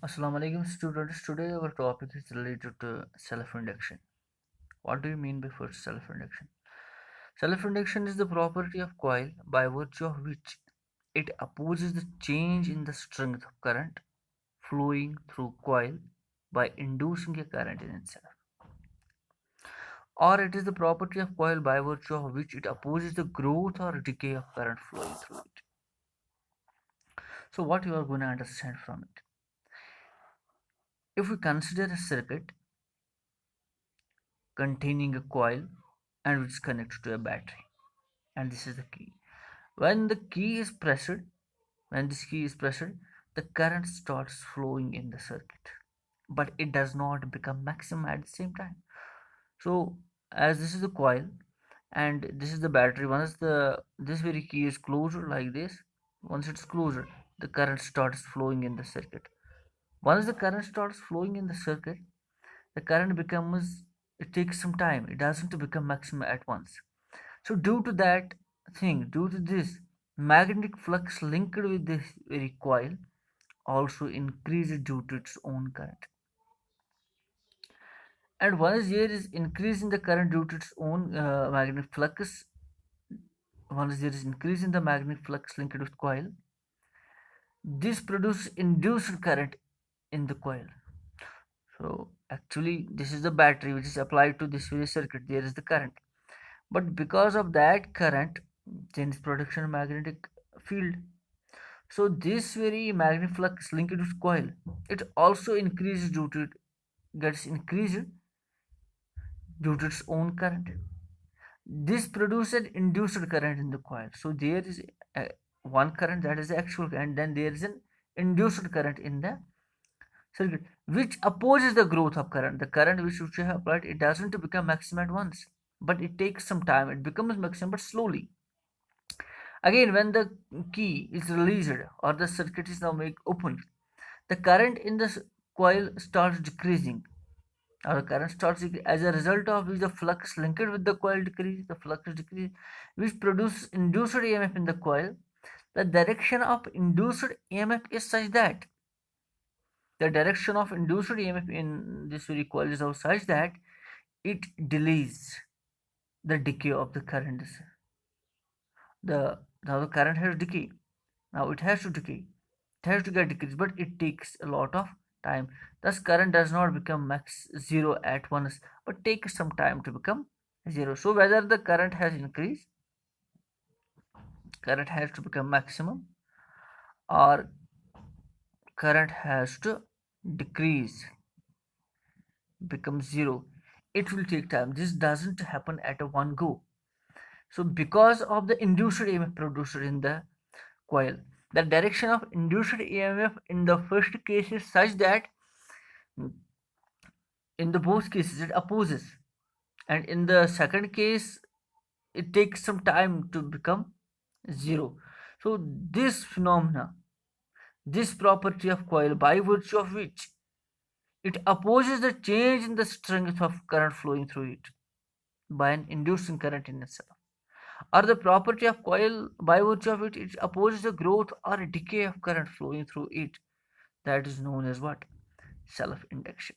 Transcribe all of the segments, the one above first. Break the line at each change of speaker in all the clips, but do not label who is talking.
Assalamu alaikum students. Today our topic is related to self-induction. What do you mean by first self-induction? Self-induction is the property of coil by virtue of which it opposes the change in the strength of current flowing through coil by inducing a current in itself. Or it is the property of coil by virtue of which it opposes the growth or decay of current flowing through it. So what you are going to understand from it? If we consider a circuit containing a coil and which is connected to a battery, and this is the key. When the key is pressed, when this key is pressed, the current starts flowing in the circuit, but it does not become maximum at the same time. So as this is the coil and this is the battery, once the this very key is closed like this, once it's closed, the current starts flowing in the circuit. Once the current starts flowing in the circuit, the current becomes, it takes some time, it doesn't become maximum at once. So due to that thing, due to this, magnetic flux linked with this very coil also increases due to its own current. And once there is increase in the current due to its own magnetic flux, once there is increase in the magnetic flux linked with coil, this produces induced current in the coil. So actually this is the battery which is applied to this very circuit, there is the current. But because of that current, there is production of magnetic field. So this very magnetic flux linked with coil, it also increases due to it, gets increased due to its own current. This produces induced current in the coil. So there is one current, that is the actual, and then there is an induced current in the circuit, which opposes the growth of current. The current which you have applied, it doesn't become maximum at once, but it takes some time. It becomes maximum, but slowly. Again, when the key is released or the circuit is now made open, the current in the coil starts decreasing, or the current starts decreasing, as a result of which the flux linked with the coil decreases, the flux decreases, which produces induced EMF in the coil. The direction of induced EMF is such that the direction of induced EMF in this very coil is such that it delays the decay of the current. The now the current has decay. Now it has to decay. It has to get decreased, but it takes a lot of time. Thus, current does not become max zero at once, but takes some time to become zero. So whether the current has increased, current has to become maximum, or current has to decrease, become zero, it will take time. This doesn't happen at a one go. So because of the induced EMF produced in the coil, the direction of induced EMF in the first case is such that in the both cases it opposes, and in the second case it takes some time to become zero. So this phenomena, this property of coil by virtue of which it opposes the change in the strength of current flowing through it by an inducing current in itself, or the property of coil by virtue of it opposes the growth or decay of current flowing through it, that is known as what? Self induction.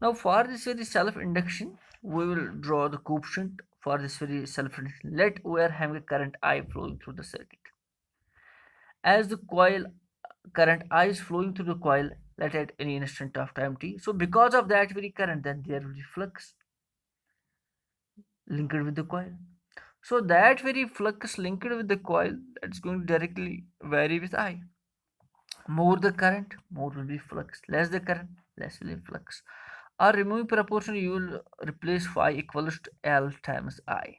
Now for this very self induction, we will draw the coefficient for this very self induction. Let we are having a current I flowing through the circuit. As the coil current I is flowing through the coil, let at any instant of time t. So because of that very current, then there will be flux linked with the coil. So that very flux linked with the coil, that's going to directly vary with I. More the current, more will be flux. Less the current, less will be flux. Or removing proportion, you will replace phi equals to L times I,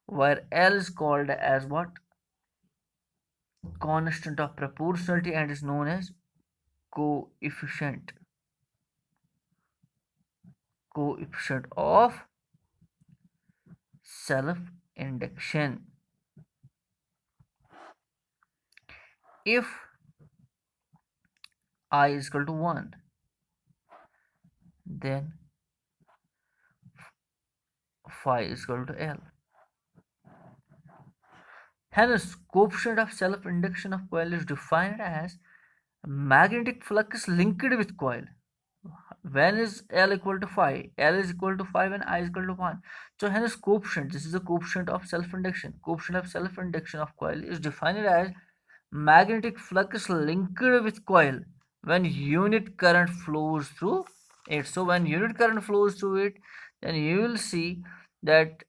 where L is called as what? Constant of proportionality, and is known as coefficient. Coefficient of self induction. If I is equal to 1, then phi is equal to L. Hence, coefficient of self induction of coil is defined as magnetic flux linked with coil. When is L equal to 5? L is equal to 5 and I is equal to 1. So hence coefficient, this is the coefficient of self-induction. Coefficient of self-induction of coil is defined as magnetic flux linked with coil when unit current flows through it. So when unit current flows through it, then you will see that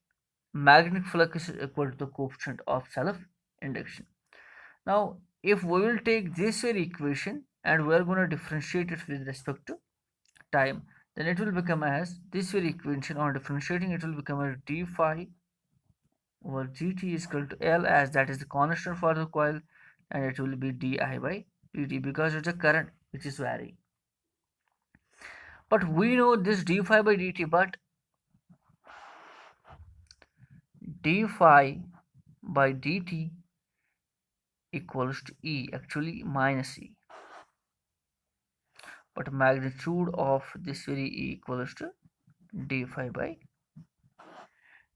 magnetic flux is equal to the coefficient of self-induction. Now, if we will take this very equation and we are going to differentiate it with respect to time, then it will become as this very equation. On differentiating, it will become as d phi over gt is equal to L, as that is the constant for the coil, and it will be di by dt because it's a current which is varying. But we know this d phi by dt, but d phi by dt equals to E, actually minus E, but magnitude of this very E equals to d phi by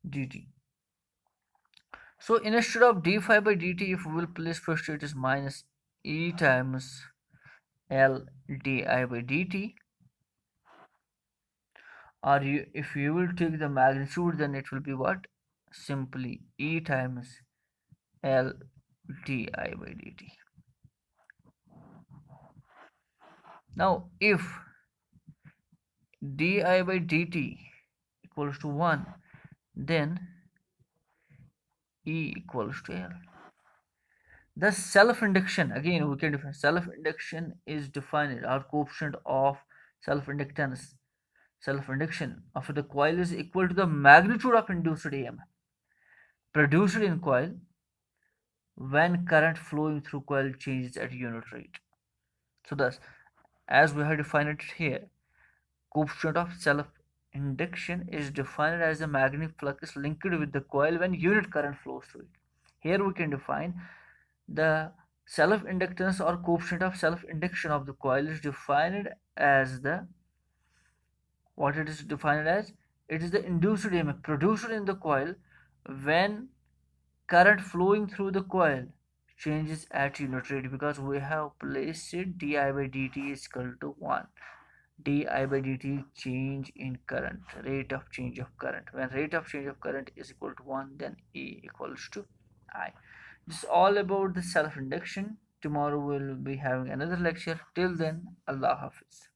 dt. So instead of d phi by dt, if we will place first, it is minus E times L di by dt, or if you will take the magnitude, then it will be what? Simply E times L di by dt. Now if di by dt equals to 1, then E equals to L. The self-induction, again we can define self-induction is defined our coefficient of self-inductance. Self-induction of the coil is equal to the magnitude of induced EMF produced in coil when current flowing through coil changes at unit rate. So thus, as we have defined it here, coefficient of self-induction is defined as the magnetic flux linked with the coil when unit current flows through it. Here we can define the self-inductance or coefficient of self-induction of the coil is defined as the, what it is defined as, it is the induced EMF produced in the coil when current flowing through the coil changes at unit rate, because we have placed it di by dt is equal to 1. Di by dt change in current, rate of change of current. When rate of change of current is equal to 1, then E equals to I. This is all about the self-induction. Tomorrow we'll be having another lecture. Till then, Allah Hafiz.